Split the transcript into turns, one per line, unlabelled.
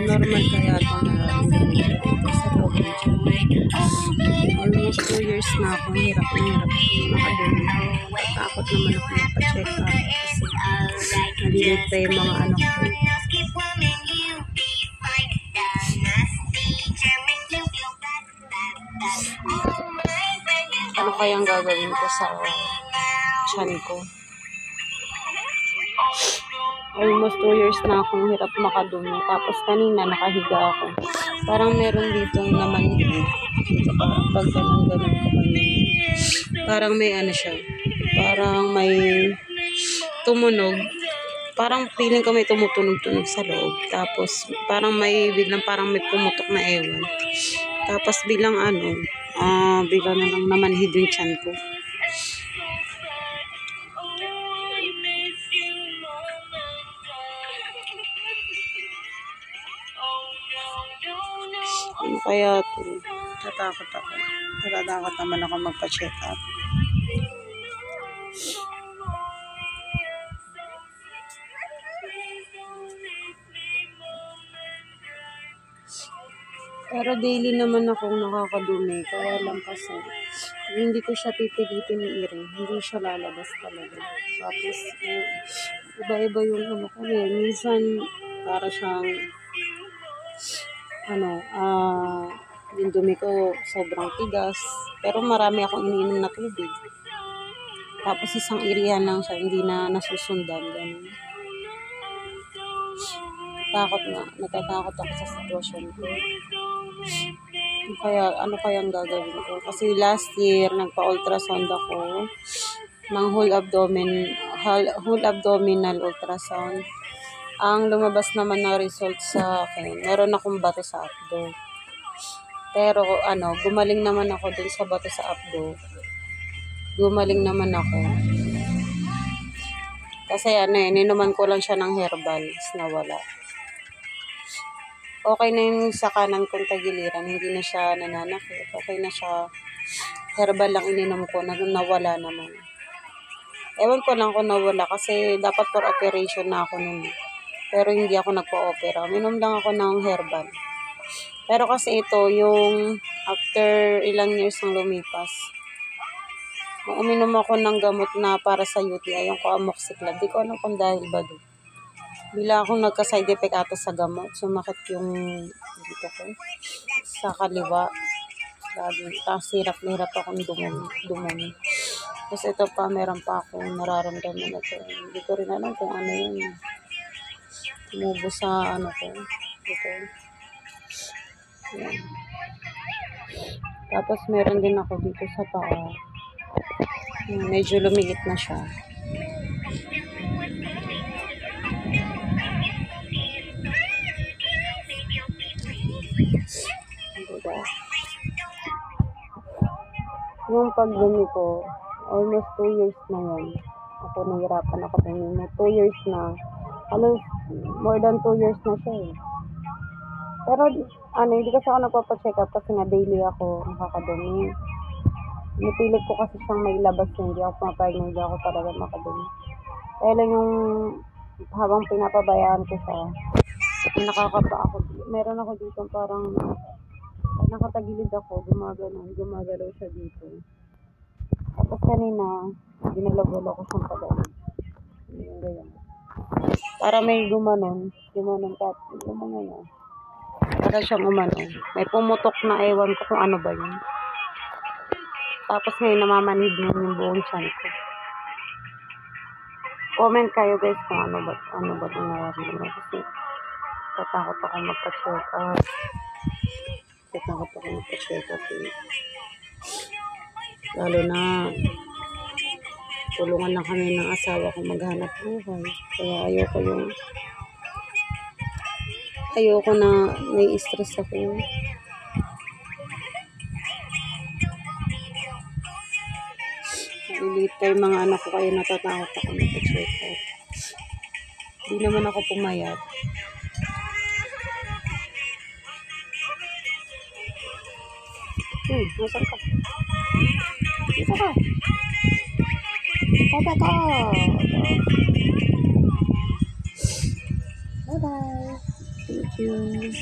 Normal kaya itong nararamdaman ko sa loob ng tiyan. Almost 2 years na akong hirap na hirap makadumi. Takot naman ako magpa-check up kasi nalilit pa yung mga anak ko. Ano kayang gagawin ko sa tiyan ko? Almost 2 years na akong hirap makadumi. Tapos kanina nakahiga ako. Parang meron ditong namanhid. Parang pag ganun-ganun ko kanina. Parang may ano siya. Parang may tumunog. Parang feeling ko may tumutunog-tunog sa loob. Tapos parang may biglang parang may pumutok na ewan. Tapos biglang biglang na lang namanhid yung tiyan ko. Ano kaya ito? Natakot ako. Natatakot naman ako magpa-check up. Pero daily naman akong nakakadumi. Kaya lang kasi hindi ko siya pipilitin ni Iri. Hindi siya lalabas talaga. Tapos iba-iba yung ano ko eh. Minsan para siyang yung dumi ko sobrang tigas. Pero marami akong iniinom na tubig. Tapos isang irihan lang siya, hindi na nasusundan. Ganun. Natatakot ako sa sitwasyon ko. Ano kayang gagawin ko? Kasi last year, nagpa-ultrasound ako ng whole abdominal ultrasound. Ang lumabas naman na result sa akin, meron akong bato sa abdo. Pero gumaling naman ako dun sa bato sa abdo. Gumaling naman ako. Kasi ninuman ko lang siya ng herbal, nawala. Okay na yung sa kanan kong tagiliran, hindi na siya nananakit. Okay na siya. Herbal lang ininom ko, nawala naman. Ewan ko lang kung nawala kasi dapat for operation na ako nun. Pero hindi ako nagpa-opera. Minom lang ako ng herbal. Pero kasi ito, yung after ilang years ang lumipas, uminom ako ng gamot na para sa UTI, yung amoxicillin. Di ko alam kung dahil ba doon. Bila akong nagka-side effect ata sa gamot. Sumakit yung dito ko. Sa kaliwa. Tapos hirap na hirap akong dumumi. Tapos ito pa, meron pa akong nararamdaman na ito. Hindi ko rin alam kung ano yun. Tumubo sa ko. Ito. Yan. Tapos meron din ako dito sa paa. Medyo lumiit na siya. Diba? Yung pagdumi ko, almost 2 years na yan. Ako nahirapan ako dumi. 2 years na. More than 2 years na siya eh. Pero hindi kasi ako nagpapacheck up kasi nga daily ako nakakadumi. Nipilit ko kasi siyang may labas hindi ako mapayag na hindi ako talaga makadumi. Kaya lang yung habang pinapabayaan ko siya, nakakapa ako. Meron ako dito parang nakatagilid ako, gumagalaw siya dito. Tapos kanina, ginalaw-galaw ko siyang pagano. Ganyan. Para may gumanon para siyang umanon. May pumutok na ewan ko kung ano ba yun. Tapos ngayon namamanhid na yung buong tiyan ko. Comment kayo guys kung ano ba itong nararamdaman kasi tatakot ako magpa-check up. Lalo na tulungan lang kami ng asawa ko maghanap buhay. Kaya ayoko na may stress ako. Nalilit pa yung mga anak ko kaya natatakot ako magpa-check up. Hindi naman ako pumayat. Nasaan ka? Bye-bye ka. Bye-bye. Thank you.